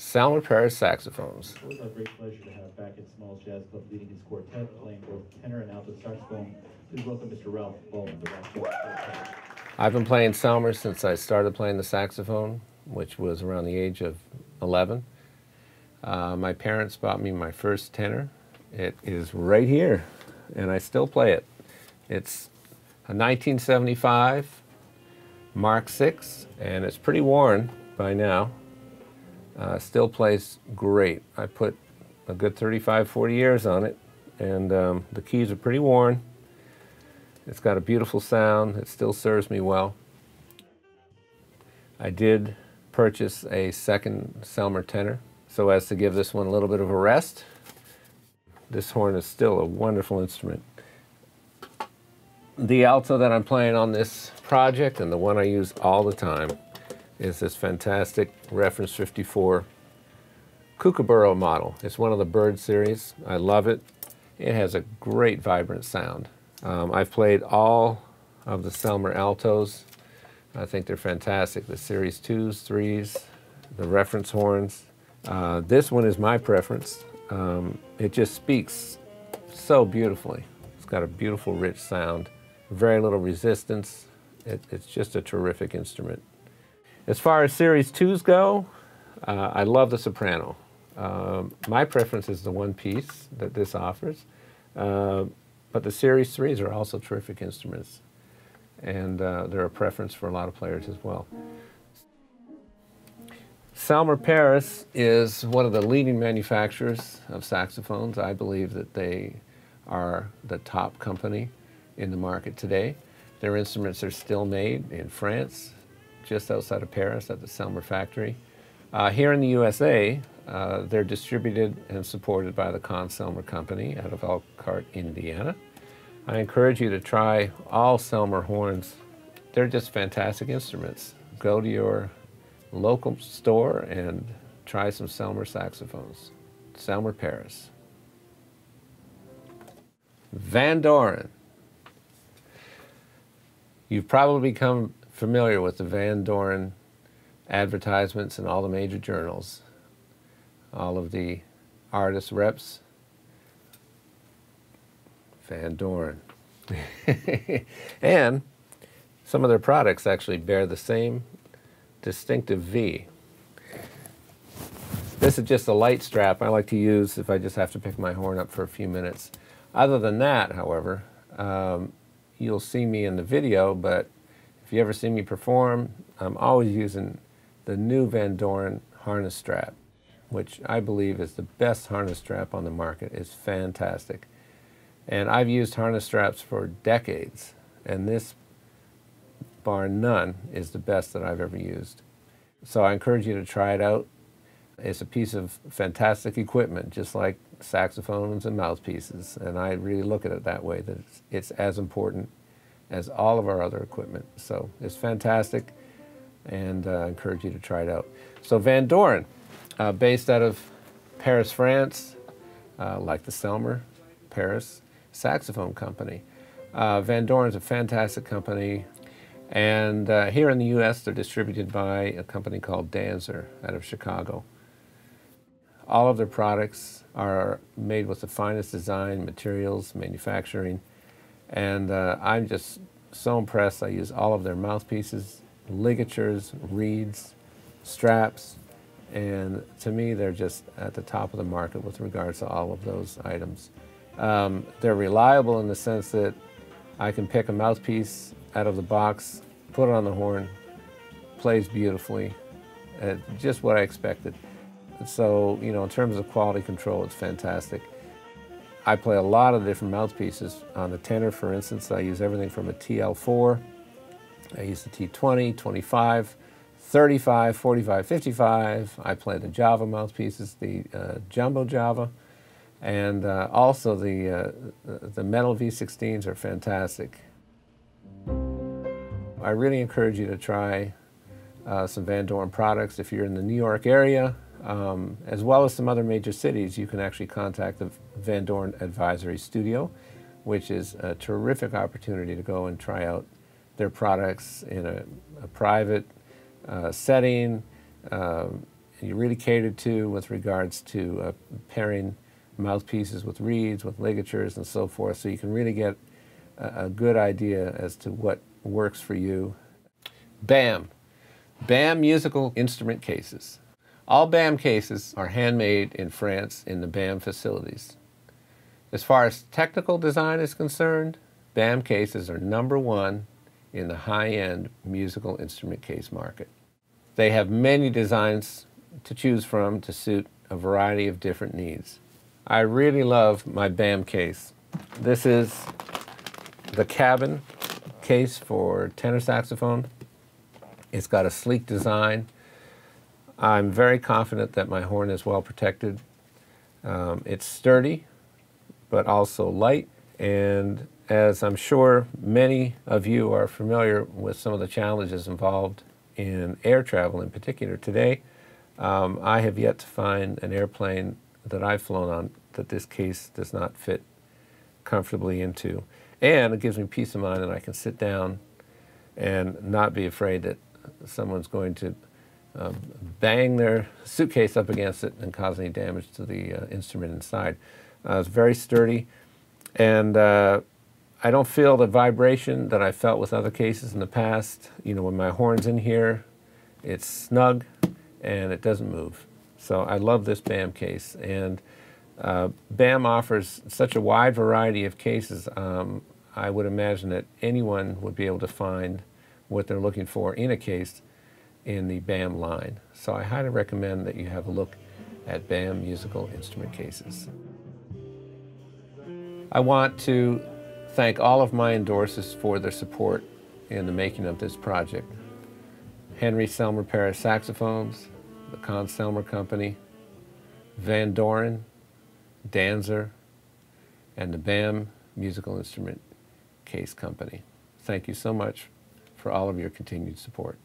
Salmer Paris saxophones. It was our great pleasure to have back at Smalls Jazz Club leading his quartet, playing both tenor and alto saxophone. Please welcome Mr. Ralph Bowen, the Rock Jazz Quartet. I've been playing Salmer since I started playing the saxophone, which was around the age of 11. My parents bought me my first tenor. It is right here, and I still play it. It's a 1975 Mark VI, and it's pretty worn by now. Still plays great. I put a good 35, 40 years on it, and the keys are pretty worn. It's got a beautiful sound. It still serves me well. I did purchase a second Salmer tenor so as to give this one a little bit of a rest. This horn is still a wonderful instrument. The alto that I'm playing on this project, and the one I use all the time, is this fantastic Reference 54 Kookaburra model. It's one of the Bird series. I love it. It has a great vibrant sound. I've played all of the Salmer altos. I think they're fantastic. The Series 2s, 3s, the reference horns. This one is my preference. It just speaks so beautifully. It's got a beautiful, rich sound, very little resistance. It's just a terrific instrument. As far as Series 2s go, I love the soprano. My preference is the one piece that this offers, but the Series 3s are also terrific instruments, and they're a preference for a lot of players as well. Salmer Paris is one of the leading manufacturers of saxophones. I believe that they are the top company in the market today. Their instruments are still made in France, just outside of Paris at the Salmer factory. Here in the USA, they're distributed and supported by the Salmer Company out of Elkhart, Indiana. I encourage you to try all Salmer horns. They're just fantastic instruments. Go to your local store and try some Salmer saxophones. Salmer Paris. Van Doren. You've probably become familiar with the Van Doren advertisements in all the major journals. All of the artist reps. Van Doren. And some of their products actually bear the same distinctive V. This is just a light strap I like to use if I just have to pick my horn up for a few minutes. Other than that, however, you'll see me in the video, but if you ever see me perform, I'm always using the new Van Doren harness strap, which I believe is the best harness strap on the market. It's fantastic. And I've used harness straps for decades, and this, bar none, is the best that I've ever used. So I encourage you to try it out. It's a piece of fantastic equipment, just like saxophones and mouthpieces, and I really look at it that way, that it's as important as all of our other equipment. So it's fantastic, and I encourage you to try it out. So Van Doren, based out of Paris, France, like the Salmer Paris saxophone company. Van Doren is a fantastic company, and here in the US they're distributed by a company called Danzer out of Chicago. All of their products are made with the finest design, materials, manufacturing, and I'm just so impressed. I use all of their mouthpieces, ligatures, reeds, straps, and to me they're just at the top of the market with regards to all of those items. They're reliable in the sense that I can pick a mouthpiece out of the box, put it on the horn, plays beautifully, just what I expected. So, you know, in terms of quality control, it's fantastic. I play a lot of different mouthpieces. On the tenor, for instance, I use everything from a TL4, I use the T20, 25, 35, 45, 55. I play the Java mouthpieces, the Jumbo Java, and also the metal V16s are fantastic. I really encourage you to try some Van Doren products. If you're in the New York area, as well as some other major cities, you can actually contact the Van Doren Advisory Studio, which is a terrific opportunity to go and try out their products in a private setting, you're really catered to with regards to pairing mouthpieces with reeds, with ligatures, and so forth, so you can really get a good idea as to what works for you. BAM. BAM musical instrument cases. All BAM cases are handmade in France in the BAM facilities. As far as technical design is concerned, BAM cases are #1 in the high-end musical instrument case market. They have many designs to choose from to suit a variety of different needs. I really love my BAM case. This is the cabin case for tenor saxophone. It's got a sleek design. I'm very confident that my horn is well protected. It's sturdy, but also light, and as I'm sure many of you are familiar with some of the challenges involved in air travel in particular today, I have yet to find an airplane that I've flown on that this case does not fit comfortably into. And it gives me peace of mind that I can sit down and not be afraid that someone's going to bang their suitcase up against it and cause any damage to the instrument inside. It's very sturdy, and I don't feel the vibration that I felt with other cases in the past. You know, when my horn's in here, it's snug and it doesn't move. So I love this BAM case, and BAM offers such a wide variety of cases. I would imagine that anyone would be able to find what they're looking for in a case in the BAM line. So I highly recommend that you have a look at BAM musical instrument cases. I want to thank all of my endorsers for their support in the making of this project. Henry Selmer Paris Saxophones, the Con Selmer Company, Van Doren, Danzer, and the BAM Musical Instrument Case Company. Thank you so much for all of your continued support.